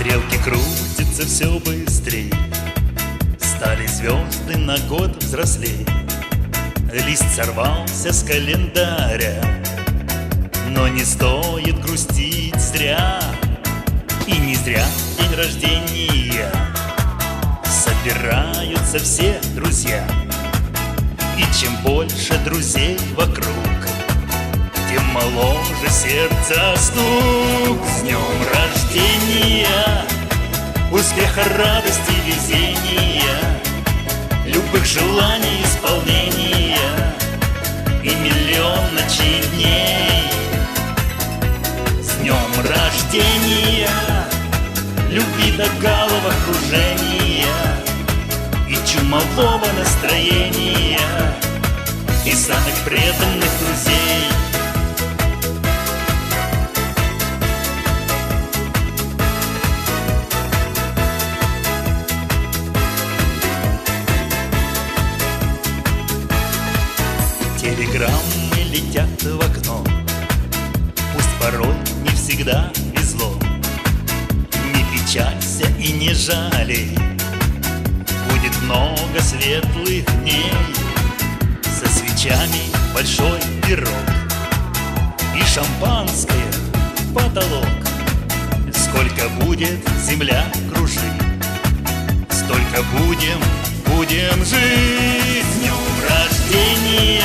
Стрелки крутятся все быстрей, стали звезды на год взрослей. Лист сорвался с календаря, но не стоит грустить зря. И не зря день рождения собираются все друзья. И чем больше друзей вокруг, тем моложе сердце стук. С днем рождения, успеха, радости, везения, любых желаний исполнения и миллион ночей и дней. С днем рождения, любви до головокружения и чумового настроения, и самых преданных друзей. Телеграммы летят в окно, пусть порой не всегда везло. Не печалься и не жалей, будет много светлых дней. Со свечами большой пирог и шампанское в потолок. Сколько будет земля кружить, столько будем жить. С днем рождения,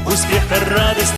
успеха, радости,